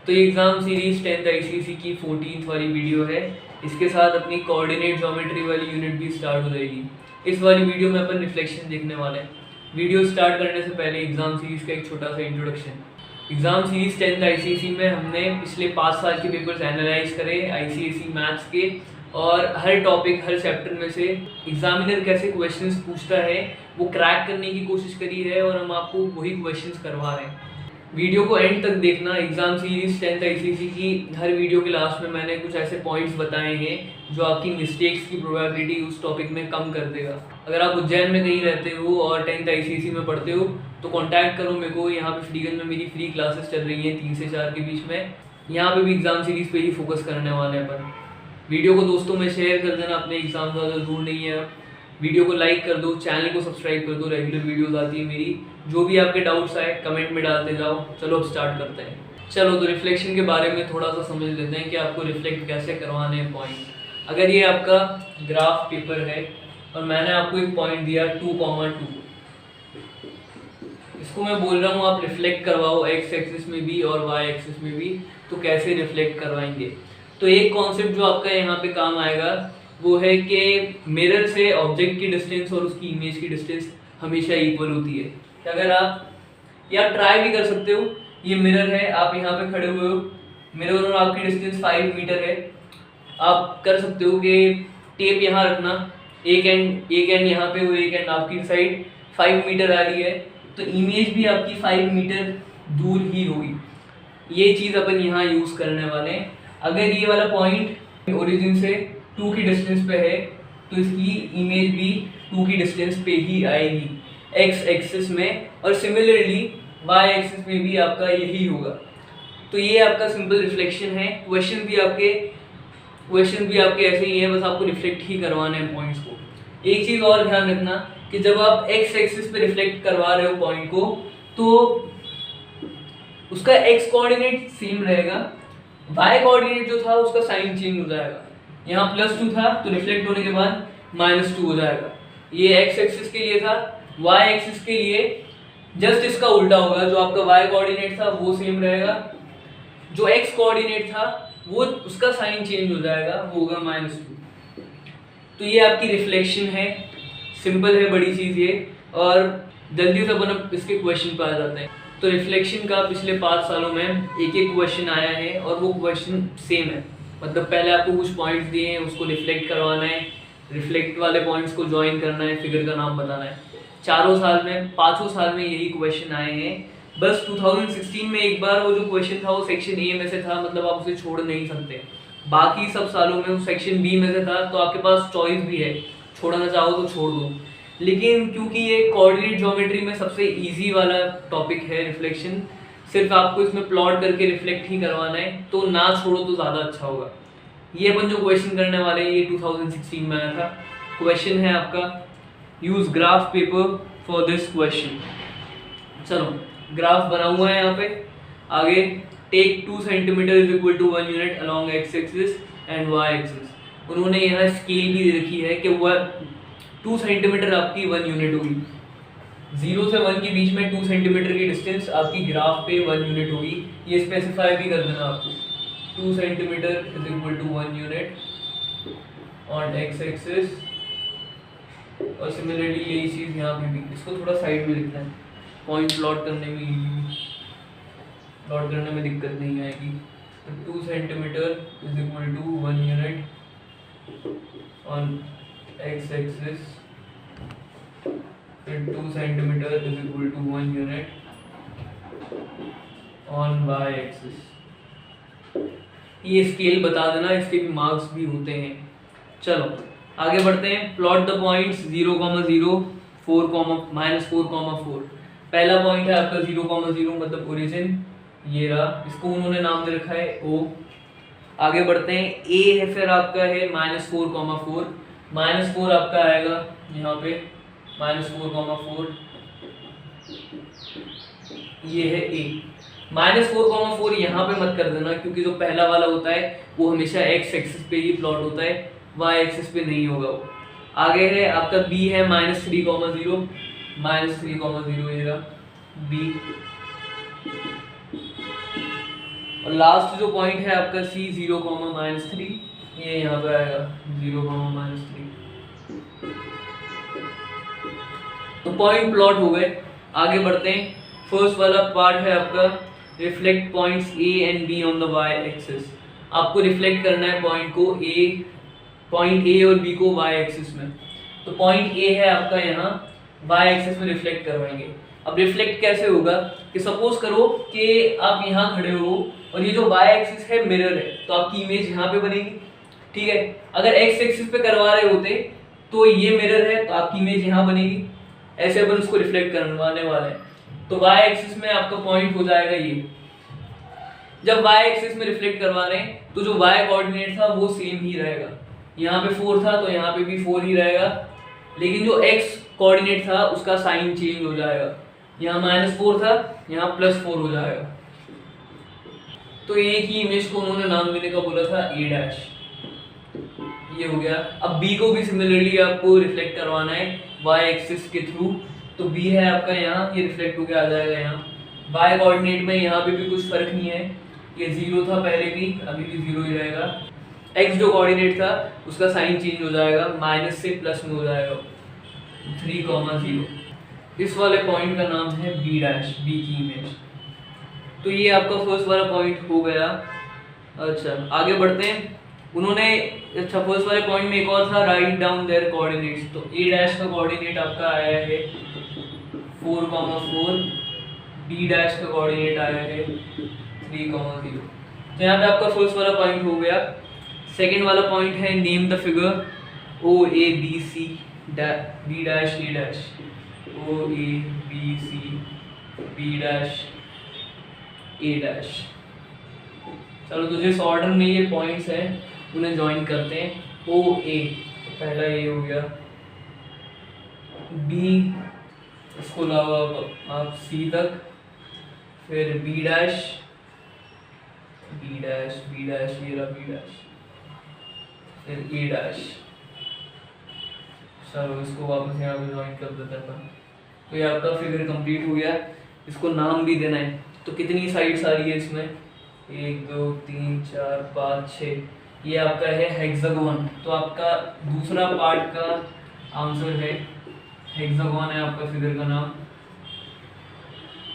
तो ये exam series 10th ICSE की 14th वाली वीडियो है। इसके साथ अपनी कोऑर्डिनेट ज्योमेट्री वाली यूनिट भी स्टार्ट हो जाएगी। इस वाली वीडियो में अपन रिफ्लेक्शन देखने वाले हैं। वीडियो स्टार्ट करने से पहले एग्ज़ाम सीरीज़ का एक छोटा सा introduction. Exam series 10th ICSE में हमने पिछले 5 साल के पेपर्स एनालाइज करे आईसीएसई मैथ्स के, और हर टॉपिक हर चैप्टर में से एग्जामिनर कैसे क्वेश्चंस पूछता है वो क्रैक करने की कोशिश करी है, और हम आपको वही क्वेश्चंस करवा रहे हैं। वीडियो को एंड तक देखना। एग्जाम सीरीज 10th आईसीएसई की हर वीडियो के लास्ट में मैंने कुछ ऐसे पॉइंट्स बताए हैं जो आपकी मिस्टेक्स की प्रोबेबिलिटी उस टॉपिक में कम कर देगा। अगर आप उज्जैन में कहीं रहते हो और 10th आईसीएसई में पढ़ते हो तो कांटेक्ट करो मेरे को। यहाँ पे फ्रीगंज में मेरी फ्री क्लासेस चल रही हैं 3 से 4 के बीच में। यहाँ पे भी एग्जाम सीरीज पे ही फोकस करने वाले हैं अपन। वीडियो को दोस्तों में शेयर कर देना, अपने एग्जाम ज़्यादा दूर नहीं है। वीडियो को लाइक कर दो, चैनल को सब्सक्राइब कर दो, रेगुलर वीडियोस आती है मेरी। जो भी आपके डाउट्स आए कमेंट में डालते जाओ। चलो अब स्टार्ट करते हैं। चलो तो रिफ्लेक्शन के बारे में थोड़ा सा समझ लेते हैं कि आपको रिफ्लेक्ट कैसे करवाने हैं पॉइंट। अगर ये आपका ग्राफ पेपर है और मैंने आपको एक पॉइंट दिया 2,2, इसको मैं बोल रहा हूँ आप रिफ्लेक्ट करवाओ एक्स एक्सिस में भी और वाई एक्सिस में भी, तो कैसे रिफ्लेक्ट करवाएंगे। तो एक कॉन्सेप्ट जो आपका यहाँ पे काम आएगा वो है कि मिरर से ऑब्जेक्ट की डिस्टेंस और उसकी इमेज की डिस्टेंस हमेशा इक्वल होती है। अगर आप या ट्राई भी कर सकते हो, ये मिरर है, आप यहाँ पे खड़े हुए हो, मिरर और आपकी डिस्टेंस 5 मीटर है। आप कर सकते हो कि टेप यहाँ रखना, एक एंड यहाँ पे और एक एंड आपकी साइड 5 मीटर आ रही है, तो इमेज भी आपकी 5 मीटर दूर ही होगी। ये चीज़ अपन यहाँ यूज़ करने वाले हैं। अगर ये वाला पॉइंट ओरिजिन से 2 की डिस्टेंस पे है तो इसकी इमेज भी 2 की डिस्टेंस पे ही आएगी एक्स एक्सिस में, और सिमिलरली वाई एक्सिस में भी आपका यही होगा। तो ये आपका सिंपल रिफ्लेक्शन है। क्वेश्चन भी आपके ऐसे ही है, बस आपको रिफ्लेक्ट ही करवाना है पॉइंट्स को। एक चीज़ और ध्यान रखना कि जब आप एक्स एक्सिस पे रिफ्लेक्ट करवा रहे हो पॉइंट को तो उसका एक्स कोऑर्डिनेट सेम रहेगा, वाई कोऑर्डिनेट जो था उसका साइन चेंज हो जाएगा। यहाँ +2 था तो रिफ्लेक्ट होने के बाद -2 हो जाएगा। ये एक्स एक्सिस के लिए था, वाई एक्सिस के लिए जस्ट इसका उल्टा होगा। जो आपका वाई कोऑर्डिनेट था वो सेम रहेगा, जो एक्स कोऑर्डिनेट था वो उसका साइन चेंज हो जाएगा, वो होगा -2। तो ये आपकी रिफ्लेक्शन है, सिंपल है, बड़ी चीज़ ये, और जल्दी से अपन इसके क्वेश्चन पर आ जाते हैं। तो रिफ्लेक्शन का पिछले 5 सालों में एक क्वेश्चन आया है और वो क्वेश्चन सेम है। मतलब पहले आपको कुछ पॉइंट्स दिए हैं, उसको रिफ्लेक्ट करवाना है, रिफ्लेक्ट वाले पॉइंट्स को ज्वाइन करना है, फिगर का नाम बताना है। 5 साल में यही क्वेश्चन आए हैं। बस 2016 में एक बार वो जो क्वेश्चन था वो सेक्शन ए में से था, मतलब आप उसे छोड़ नहीं सकते। बाकी सब सालों में वो सेक्शन बी में से था, तो आपके पास चॉइस भी है, छोड़ना चाहो तो छोड़ दो। लेकिन क्योंकि ये कोऑर्डिनेट ज्योमेट्री में सबसे इजी वाला टॉपिक है रिफ्लेक्शन, सिर्फ आपको इसमें प्लॉट करके रिफ्लेक्ट ही करवाना है, तो ना छोड़ो तो ज़्यादा अच्छा होगा। ये अपन जो क्वेश्चन करने वाले हैं ये 2016 में आया था। क्वेश्चन है आपका use graph paper for this question. चलो ग्राफ बना हुआ है यहाँ पे। आगे take 2 centimetre is equal to 1 unit along X axis and Y axis. उन्होंने यहाँ स्केल भी दे रखी है कि वह 2 सेंटीमीटर आपकी 1 यूनिट होगी। 0 से 1 के बीच में 2 सेंटीमीटर की डिस्टेंस आपकी ग्राफ पे 1 यूनिट होगी। ये स्पेसिफाई भी कर देना आपको, 2 centimetre is equal to 1 unit on X axis. और सिमिलरली यही चीज़ यहाँ पे भी, इसको थोड़ा साइड में लिखना है, पॉइंट प्लॉट करने में दिक्कत नहीं आएगी। तो 2 centimetre is equal to 1 unit on X axis, फिर 2 centimetre is equal to 1 unit on Y axis. ये स्केल बता देना, इसके भी मार्क्स भी होते हैं। चलो आगे बढ़ते हैं। Plot the points 0,0, 4,-4,4। पहला पॉइंट है आपका 0,0 मतलब ओरिजिन, ये रहा, इसको उन्होंने नाम दे रखा है O। आगे बढ़ते हैं, A है फिर आपका है -4,4। -4 आपका आएगा यहाँ पे -4,4, ये है A। -4,4 यहाँ पे मत कर देना, क्योंकि जो पहला वाला होता है वो हमेशा एक्स एक्सिस पे ही प्लॉट होता है, वाई एक्सिस पे नहीं होगा वो। आगे है आपका B है -3,0, -3,0 ये रहा B। और लास्ट जो पॉइंट है आपका C 0,-3, ये यहाँ पे आएगा 0,-3। तो पॉइंट प्लॉट हो गए। आगे बढ़ते हैं। फर्स्ट वाला पार्ट है आपका reflect points A and B on the y axis. आपको रिफ्लेक्ट करना है पॉइंट A और B को y एक्सिस में। तो पॉइंट A है आपका यहाँ, y एक्सिस में रिफ्लेक्ट करवाएंगे। अब रिफ्लेक्ट कैसे होगा कि सपोज करो कि आप यहाँ खड़े हो और ये जो y एक्सिस है मिरर है, तो आपकी इमेज यहाँ पे बनेगी, ठीक है। अगर x एक्सिस पे करवा रहे होते तो ये मिरर है तो आपकी इमेज यहाँ बनेगी। ऐसे अपन उसको रिफ्लेक्ट करवाने वाले हैं। तो y एक्सिस में आपका पॉइंट हो जाएगा ये। जब y एक्सिस में रिफ्लेक्ट करवा रहे हैं तो जो y कोऑर्डिनेट था वो सेम ही रहेगा। यहाँ पे 4 था तो यहाँ पे भी 4 ही रहेगा, लेकिन जो x कोऑर्डिनेट था उसका साइन चेंज हो जाएगा। यहाँ -4 था, यहाँ +4 हो जाएगा। तो एक ही इमेज को उन्होंने नाम देने का बोला था A', ये हो गया। अब B को भी सिमिलरली आपको रिफ्लेक्ट करवाना है y एक्सिस के थ्रू। तो B है आपका यहाँ, ये रिफ्लेक्ट होकर आ जाएगा यहाँ। y कोऑर्डिनेट में यहाँ पे भी कुछ फर्क नहीं है, ये 0 था पहले भी, अभी भी 0 ही रहेगा। x जो कोऑर्डिनेट था उसका साइन चेंज हो जाएगा, माइनस से प्लस में हो जाएगा, 3,0। इस वाले पॉइंट का नाम है B', B की इमेज। तो ये आपका फर्स्ट वाला पॉइंट हो गया। अच्छा आगे बढ़ते हैं। उन्होंने फर्स्ट वाले पॉइंट में एक और था, राइट डाउन देयर कोऑर्डिनेट्स। तो A' का कोऑर्डिनेट आपका आया है 4,4, B' का कोऑर्डिनेट आया है 3,0। तो यहाँ पे आपका फर्स्ट वाला पॉइंट हो गया। सेकंड वाला पॉइंट है name the figure OABC B' A', OABC B' A'। चलो तो जिस ऑर्डर में ये पॉइंट्स हैं उन्हें ज्वाइन करते हैं। OA तो पहला ये हो गया, B इसको लाओ आप C तक, फिर B', ये रहा B', फिर A'। चलो इसको वापस यहाँ पे ज्वाइन कर देते हैं। तो ये आपका फिगर कंप्लीट हो गया। इसको नाम भी देना है। तो कितनी साइड्स आ रही है इसमें, 1 2 3 4 5 6, ये आपका है हेक्सागोन। तो आपका दूसरा पार्ट का आंसर है हेक्सागोन, है आपका फिगर का नाम।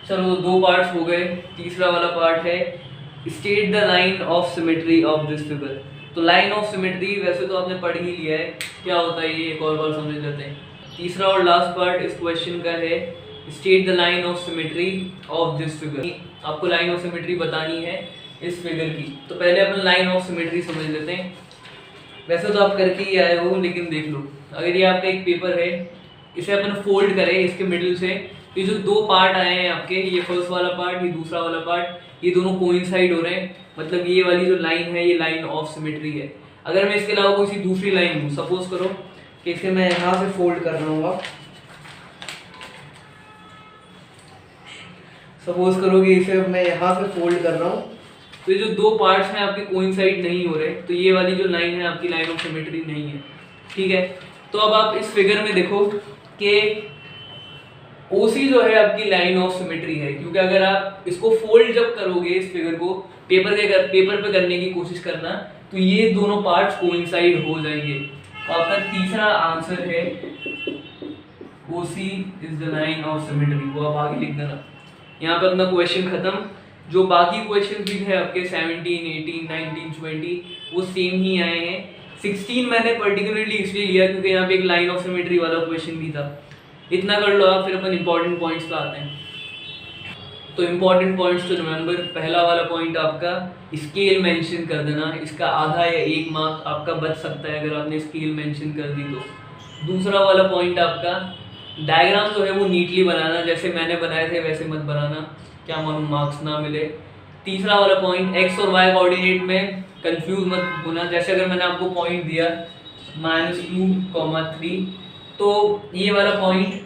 चलो 2 पार्ट्स हो गए। तीसरा वाला पार्ट है state the line of symmetry of this figure. तो लाइन ऑफ सिमेट्री वैसे तो आपने पढ़ ही लिया है, क्या होता है ये एक और बार समझ लेते हैं। तीसरा और लास्ट पार्ट इस क्वेश्चन का है state the line of symmetry of this figure. आपको लाइन ऑफ सिमेट्री बतानी है इस फिगर की। तो पहले अपन लाइन ऑफ सिमेट्री समझ लेते हैं। वैसे तो आप करके ही आए हो, लेकिन देख लो, अगर ये आपका एक पेपर है, इसे अपन फोल्ड करें इसके मिडिल से, ये जो 2 पार्ट आए हैं आपके, ये फर्स्ट वाला पार्ट, ये दूसरा वाला पार्ट, ये दोनों कोइंसाइड हो रहे हैं। मतलब ये वाली जो लाइन है ये लाइन ऑफ सिमेट्री है। अगर मैं इसके अलावा कोई सी दूसरी लाइन हूँ, सपोज करो कि इसे मैं यहाँ से फोल्ड कर रहा हूँ, सपोज करो कि इसे मैं यहाँ से फोल्ड कर रहा हूँ, तो ये जो 2 पार्ट्स हैं आपके कोइंसाइड नहीं हो रहे, तो ये वाली जो लाइन है आपकी लाइन ऑफ सिमेट्री नहीं है, ठीक है। तो अब आप इस फिगर में देखो कि OC जो है आपकी लाइन ऑफ सिमेट्री है, क्योंकि अगर आप इसको फोल्ड जब करोगे इस फिगर को पेपर पे करने की कोशिश करना, तो ये दोनों पार्ट्स कोइंसाइड हो जाएंगे। तो आपका तीसरा आंसर है OC is the line of symmetry. वो आप आगे लिख देना। यहाँ पे अपना क्वेश्चन खत्म। जो बाकी क्वेश्चन भी थे आपके 17, 18, 19, 20 वो सेम ही आए हैं। 16 मैंने पर्टिकुलरली इसलिए लिया क्योंकि यहाँ पे एक लाइन ऑफ सिमेट्री वाला क्वेश्चन भी था। इतना कर लो आप, फिर अपन इंपॉर्टेंट पॉइंट्स पे आते हैं। तो इंपॉर्टेंट पॉइंट्स तो रिमेंबर, पहला वाला पॉइंट आपका स्केल मेंशन कर देना, इसका आधा या 1 मार्क आपका बच सकता है अगर आपने स्केल मेंशन कर दी तो। दूसरा वाला पॉइंट आपका डायग्राम जो है वो नीटली बनाना, जैसे मैंने बनाए थे वैसे मत बनाना, क्या मालूम मार्क्स ना मिले। तीसरा वाला पॉइंट एक्स और वाई कोऑर्डिनेट में कंफ्यूज मत होना। जैसे अगर मैंने आपको पॉइंट दिया -2,3, तो ये वाला पॉइंट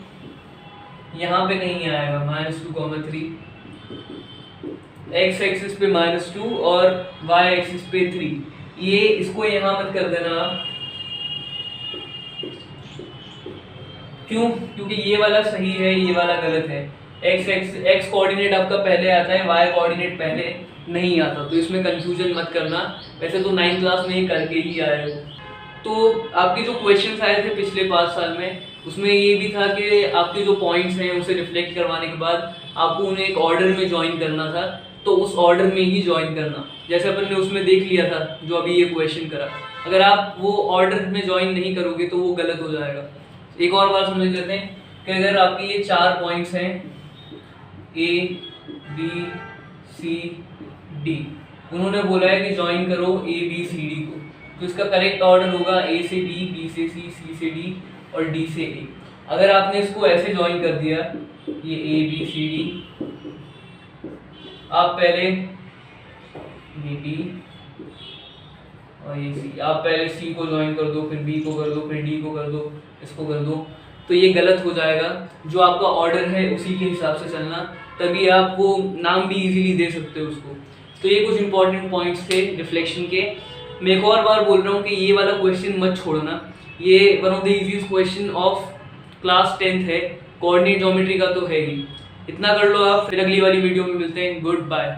यहाँ पे कहीं आएगा, -2,3, एक्स एक्सिस पे -2 और वाई एक्सिस पे 3। ये इसको यहाँ मत कर देना। क्यों? क्योंकि ये वाला सही है, ये वाला गलत है। एक्स कोऑर्डिनेट आपका पहले आता है, वाई कोऑर्डिनेट पहले, नहीं आता, तो इसमें कंफ्यूजन मत करना। वैसे तो 9th क्लास में ही करके ही आए हो। तो आपके जो क्वेश्चंस आए थे पिछले 5 साल में, उसमें ये भी था कि आपके जो पॉइंट्स हैं उसे रिफ्लेक्ट करवाने के बाद आपको उन्हें एक ऑर्डर में ज्वाइन करना था, तो उस ऑर्डर में ही ज्वाइन करना। जैसे अपन ने उसमें देख लिया था जो अभी ये क्वेश्चन करा, अगर आप वो ऑर्डर में ज्वाइन नहीं करोगे तो वो गलत हो जाएगा। एक और बार समझ लेते हैं कि अगर आपके ये 4 पॉइंट्स हैं A, B, C, D, उन्होंने बोला है कि ज्वाइन करो A, B, C, D को, तो इसका करेक्ट ऑर्डर होगा A से B, B से C, C से D और D से A। अगर आपने इसको ऐसे ज्वाइन कर दिया, ये A, B, C, D, आप पहले B, D और ये C, आप पहले C को ज्वाइन कर दो, फिर B को कर दो, फिर D को कर दो, इसको कर दो, तो ये गलत हो जाएगा। जो आपका ऑर्डर है उसी के हिसाब से चलना, तभी आप वो नाम भी इजीली दे सकते हो उसको। तो ये कुछ इंपॉर्टेंट पॉइंट्स थे रिफ्लेक्शन के। मैं एक और बार बोल रहा हूँ कि ये वाला क्वेश्चन मत छोड़ना, ये one of the easiest question of class 10th है, कोऑर्डिनेट ज्योमेट्री का तो है ही। इतना कर लो आप, फिर अगली वाली वीडियो में मिलते हैं। Good bye.